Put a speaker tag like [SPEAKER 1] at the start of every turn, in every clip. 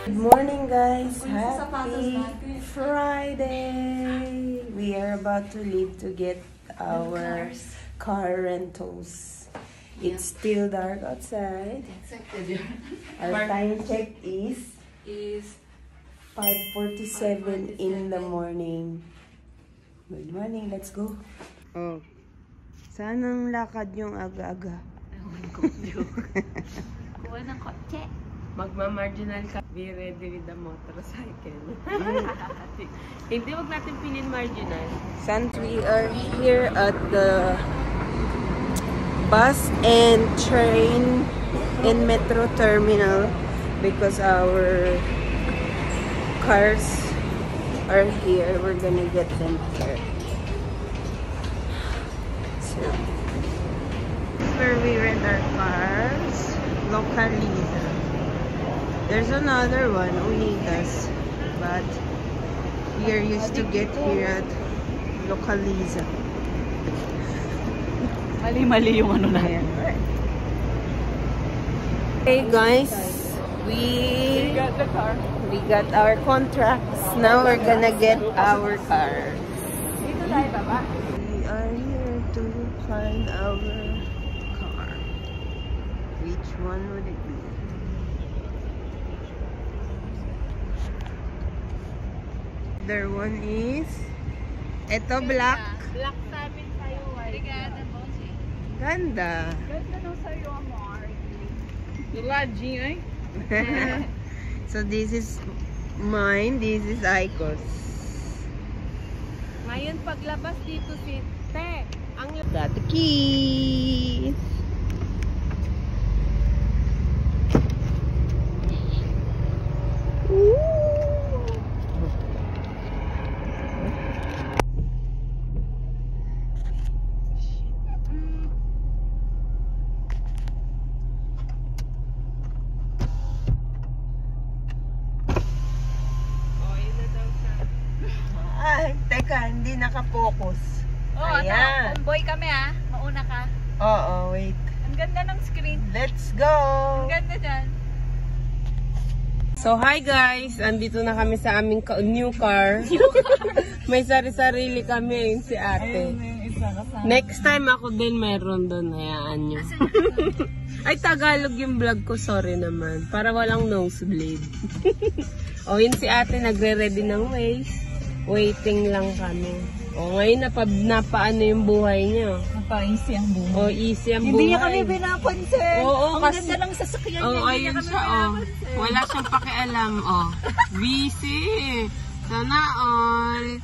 [SPEAKER 1] Good morning, guys. Happy Friday. We are about to leave to get our car rentals. It's still dark outside. Our time check is 5:47 in the morning. Good morning. Let's go. Oh. Saan ang lakad yung aga-aga?
[SPEAKER 2] Kuha ng kotse.
[SPEAKER 3] Magma-marginal ka. Be ready with the motorcycle. Hindi, wag natin pilin marginal.
[SPEAKER 1] Since we are here at the bus and train and metro terminal because our cars are here, we're gonna get them here. So, where we rent our cars, Localiza. There's another one, Unidas, but we are used to get here at Localiza.
[SPEAKER 2] Mali-mali yung ano na yan.
[SPEAKER 1] Hey guys, we got our contracts. Now we're gonna get our cars. We are here to find our car. Which one would it be? Other one is ito black.
[SPEAKER 2] Black sa amin sa'yo. Ganda, bossy.
[SPEAKER 1] Ganda.
[SPEAKER 2] Ganda nung sa'yo, Amar.
[SPEAKER 3] Lodging, eh?
[SPEAKER 1] So this is mine. This is Aiko's.
[SPEAKER 3] Ngayon, paglabas dito si Te.
[SPEAKER 1] Got the keys. Ay, teka, hindi nakapokus. Ayan.
[SPEAKER 2] Convoy kami mauna ka.
[SPEAKER 1] Oo, wait.
[SPEAKER 2] Ang ganda ng screen.
[SPEAKER 1] Let's go!
[SPEAKER 2] Ang ganda dyan.
[SPEAKER 1] So, hi guys! Andito na kami sa aming new car. May sari-sarili kami, si ate. Next time ako din meron doon. Hayaan nyo. Ay, Tagalog yung vlog ko. Sorry naman. Para walang nosebleed. O, yun si ate nagre-ready ng waist. Waiting lang kami. O, ngayon napaano yung buhay niya.
[SPEAKER 2] Napa-easy ang buhay.
[SPEAKER 1] O, easy ang buhay.
[SPEAKER 2] Hindi niya kami pinapansin.
[SPEAKER 1] Oo,
[SPEAKER 2] ang
[SPEAKER 1] kasi
[SPEAKER 2] ganda ng sasakyan niya.
[SPEAKER 1] Oo, ayun siya, wala siyang pakialam, busy. Sana all.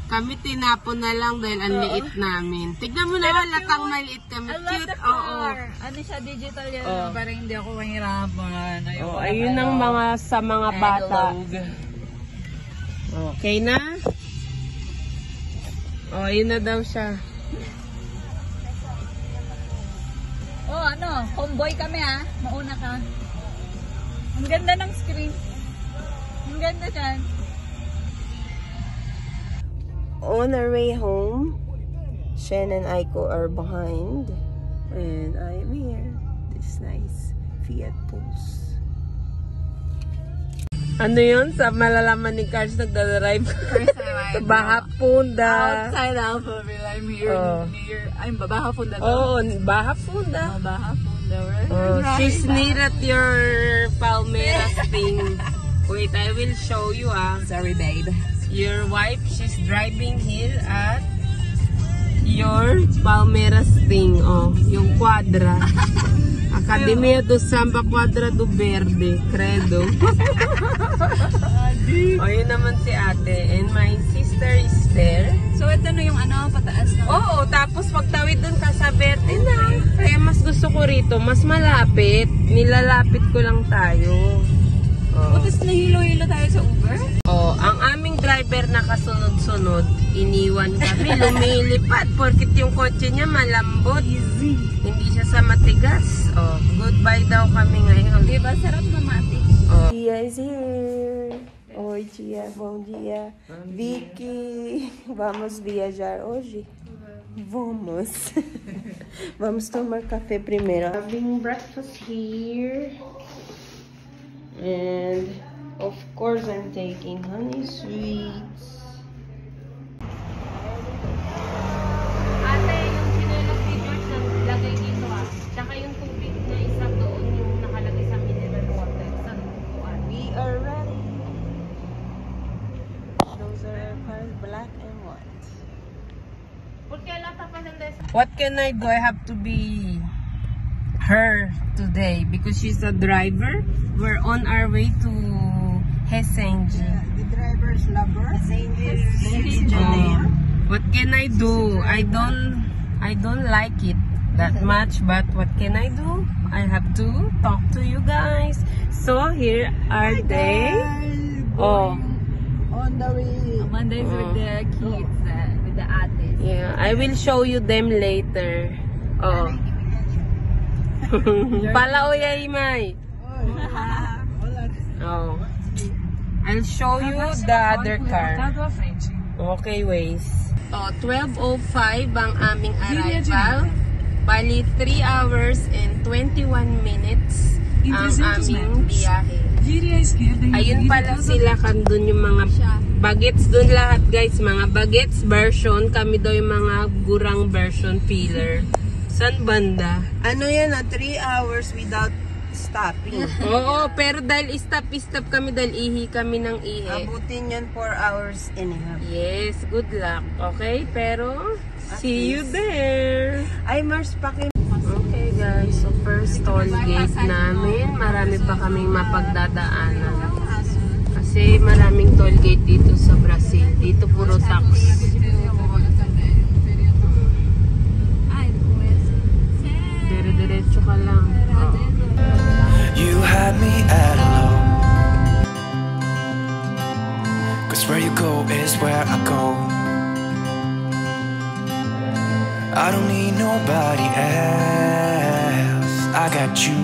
[SPEAKER 1] Kami tinapon na lang dahil ang liit namin. Tignan mo na, halatang maliit kami. Cute,
[SPEAKER 2] Ano siya, digital yan. Parang hindi ako mahirapan.
[SPEAKER 1] Ayun ang mga sa mga bata. Okay na? Ayun na daw siya.
[SPEAKER 2] Convoy kami mauna ka. Ang ganda ng screen. Ang ganda dyan.
[SPEAKER 1] On our way home, Shen and Aiko are behind. And I am here. This nice Fiat Pulse. Ano yun? Sa malalaman ni Cars nagdadrive? Baha Funda.
[SPEAKER 2] Outside Alphaville. I'm here near. I'm Baha Funda.
[SPEAKER 1] Oo, Baha Funda.
[SPEAKER 2] Baha Funda.
[SPEAKER 1] She's near at your Palmeiras thing. Wait, I will show you
[SPEAKER 2] Sorry, babe.
[SPEAKER 1] Your wife, she's driving here at your Palmeiras thing. Yung Quadra. Academia do Samba Quadra do Verde. Credo. Yun naman si ate. And my sister is there.
[SPEAKER 2] So, ito na yung pataas na.
[SPEAKER 1] Oo, tapos pagtawid dun ka sa Verde na. Kaya mas gusto ko rito, mas malapit. Nilalapit ko lang tayo.
[SPEAKER 2] Tapos nahilo-hilo tayo sa Uber?
[SPEAKER 1] Ang aming driver nakasunod-sunod, iniwan kami, lumilipad, porkit yung kotse niya malambot.
[SPEAKER 2] Easy.
[SPEAKER 1] Hindi siya sa matigas. Goodbye daw kami ngayon.
[SPEAKER 2] Diba? Sarap na mati.
[SPEAKER 1] Gia is here. Oi, Gia. Bom dia. Vicky. Vamos viajar hoje? Vamos. Vamos tomar café primeiro. Having breakfast here. And Of course, I'm taking honey sweets.
[SPEAKER 3] Ate, yung sinelas ni George na lagay dito Tsaka yung tubig na isa doon yung nakalagay sa mineral water. Sa tutuan.
[SPEAKER 2] We are ready. Those are our cars, black and white.
[SPEAKER 3] Porque lata pa
[SPEAKER 1] What can I do? I have to be her today because she's a driver. We're on our way to Helsinki.
[SPEAKER 2] The driver's lover.
[SPEAKER 1] What can I do? I don't like it that much, but what can I do? I have to talk to you guys. So here are they. Oh,
[SPEAKER 2] On the way.
[SPEAKER 3] Mondays with the kids, with the ates.
[SPEAKER 1] yeah. I will show you them later. Oh. Palaoy Imay. Oh. I'll show you the other car. Okay, ways. Oh, 12:05 ang aming arrival. Bali, 3 hours and 21 minutes ang aming biyahe. Ayun pala sila, kandun yung mga bagets dun lahat guys. Mga bagets version, kami daw yung mga gurang version filler. San banda?
[SPEAKER 2] Ano yan 3 hours without stopping.
[SPEAKER 1] Oo, pero dahil stop kami dahil ihi kami ng ihi.
[SPEAKER 2] Abutin yan 4 hours and a half.
[SPEAKER 1] Yes, good luck. Okay, pero see you there.
[SPEAKER 2] Ay, Mars,
[SPEAKER 1] Okay guys, so first toll gate namin. Marami pa kaming mapagdadaanan. Kasi maraming toll gate dito sa Brazil. Dito puro tax. Dire-diretso ka lang. Oh.
[SPEAKER 4] You had me at hello, 'cause where you go is where I go. I don't need nobody else. I got you,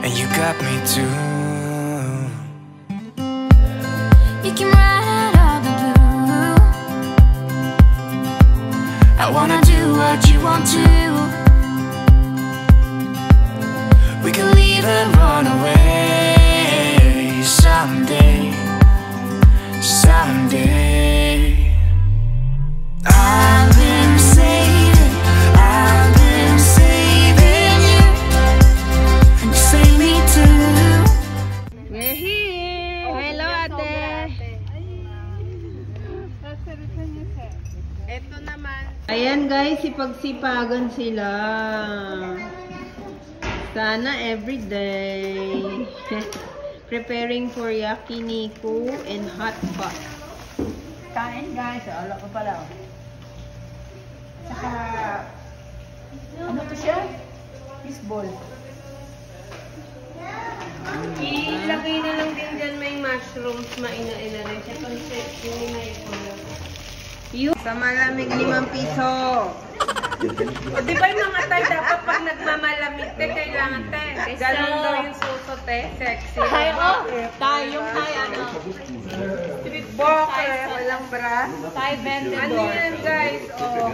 [SPEAKER 4] and you got me too.
[SPEAKER 5] You can ride out of the blue. I wanna do what you want to. We can leave and run away someday, someday. I've been saving you, and you save me too.
[SPEAKER 1] We're here! Hello, ate! Ito naman. Ayan guys, sipagsipagan sila. Sana everyday. Preparing for yakiniku and hot pot.
[SPEAKER 2] Kain, guys. Ala ko pala. Saka, ano to siya? Fishball.
[SPEAKER 1] Ilagay na lang din dyan may mushrooms, maina-ina rin siya. Kasi yung
[SPEAKER 2] Sa malamig 5 piso.
[SPEAKER 1] O, di ba yung mga tay, dapat pag nagmamalamig, te, kailangan te. Ganon daw yung suso, te. Sexy.
[SPEAKER 3] Tay, yung tay, ano?
[SPEAKER 1] Street walker, walang bra.
[SPEAKER 3] Tay vendor.
[SPEAKER 1] Ano yan, guys? Oh.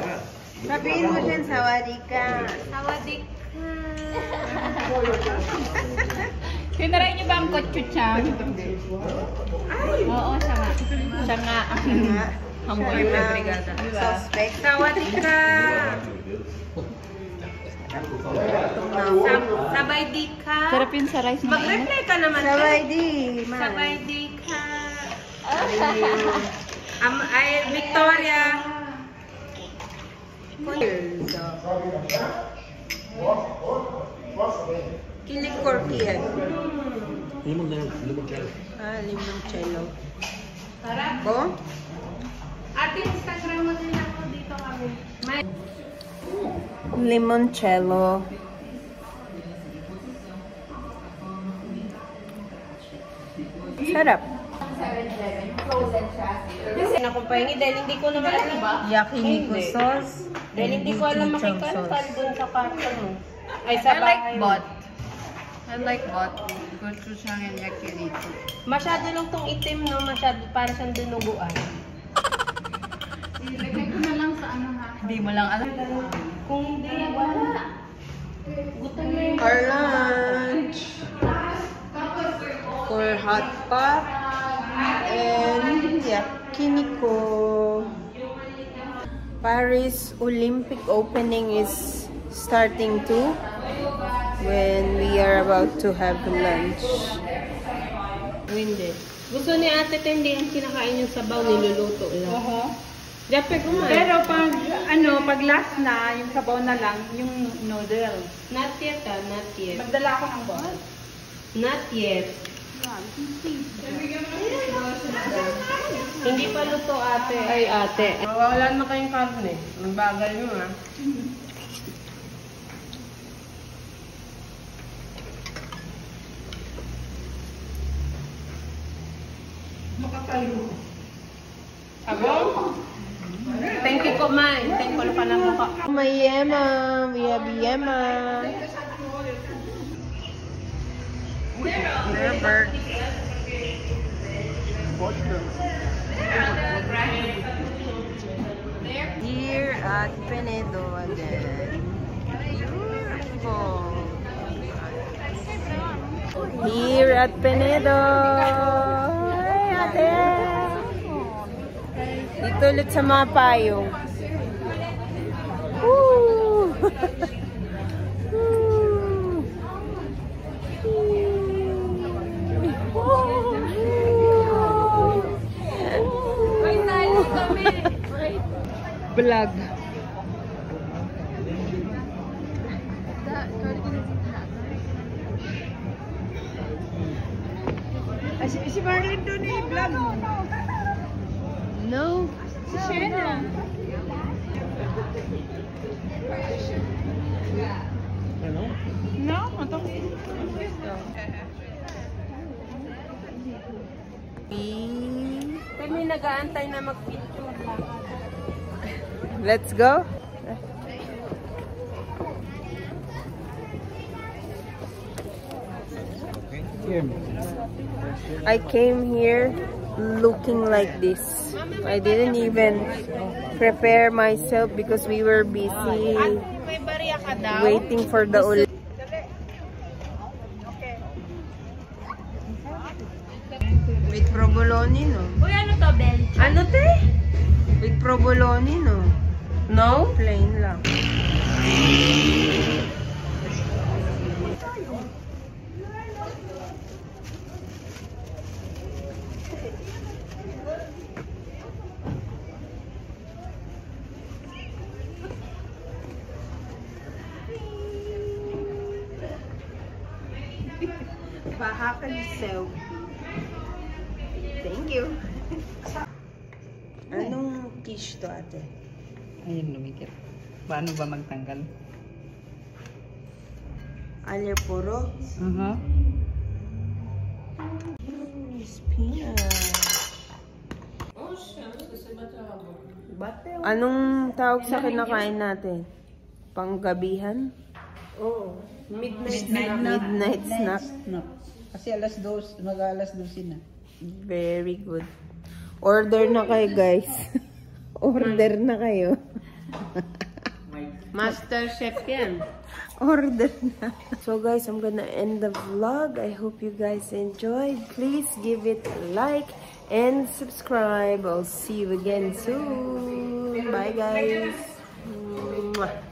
[SPEAKER 2] Sabihin mo dyan, sawadi ka.
[SPEAKER 1] Sawadik.
[SPEAKER 3] Kinaray niyo ba ang kotchuchang? Oo, siya nga. Siya nga. Hamburger na brigada.
[SPEAKER 2] Suspect.
[SPEAKER 1] Sawadik ka. Sabay di ka.
[SPEAKER 3] Sarap yun sa rice na mainit.
[SPEAKER 1] Mag-reply ka naman.
[SPEAKER 2] Sawadi, man.
[SPEAKER 1] Sabay di ka. Ay, Victoria.
[SPEAKER 2] Kilig corky yan. Limoncello.
[SPEAKER 1] Sarap.
[SPEAKER 2] Bo?
[SPEAKER 1] Ate, Instagram mo din ako dito kami. May...
[SPEAKER 2] Limoncello. Sarap.
[SPEAKER 1] Kasi nakumpahingi dahil hindi ko naman alam.
[SPEAKER 2] Yakiniku sauce.
[SPEAKER 1] Dahil hindi ko alam makikalkal dun sa karton mo. Ay, sa bahay mo.
[SPEAKER 3] I like bot. Gochujang and yakiniku.
[SPEAKER 1] Masyado lang tong itim, no? Masyado, para siyang dinuguan.
[SPEAKER 3] Ilagay ko na lang sa ano ha. Hindi mo lang alam.
[SPEAKER 1] Kung hindi, wala. Gutom na yun.
[SPEAKER 2] Our lunch. For
[SPEAKER 1] hot pot, and yakiniku. Paris Olympic opening is starting too when we are about to have lunch. Hindi. Gusto ni ate ito hindi ang kinakain yung sabaw, niluluto lang. Dapat kumain.
[SPEAKER 2] Pero pag last na, yung sabaw na lang, yung noodle.
[SPEAKER 1] Not yet not yet.
[SPEAKER 2] Magdala ako ng bowl.
[SPEAKER 1] Not yet. Hindi pa luto ate. Ay ate. Wala na kayong karne. Ang bagal nyo ah.
[SPEAKER 2] Makakayo.
[SPEAKER 1] Abo? Thank you po, Mai. Thank you pa ng mukha. May yema. We have yema. Never. Here at Penedo again. Beautiful. Here at Penedo. Ay, ate. Dito ulit sa mga payong. Woo! Vlog.
[SPEAKER 2] Si Marlene doon vlog.
[SPEAKER 1] No.
[SPEAKER 2] Si Shena. No, matong.
[SPEAKER 1] Kami nag-aantay na mag-picture lang. Let's go. I came here looking like this. I didn't even prepare myself because we were busy waiting for the ul. With provolone, no?
[SPEAKER 2] Uy, ano to, Ben?
[SPEAKER 1] Ano, te? With provolone, no? No? Plain lang. Bahaka yourself. Thank you. Anong quiche to, ate?
[SPEAKER 2] Ayun, lumikit. Paano ba magtanggal?
[SPEAKER 1] Alir puro? Spinach. Anong tawag sa kinakain natin? Panggabihan? Oo. Midnight snack.
[SPEAKER 2] No. Kasi mag-alas 12 na.
[SPEAKER 1] Very good. Order na kayo, guys. Order na kayo. Master Chef yan. Order na. So guys, I'm gonna end the vlog. I hope you guys enjoyed. Please give it a like and subscribe. I'll see you again soon. Bye guys. Mwah.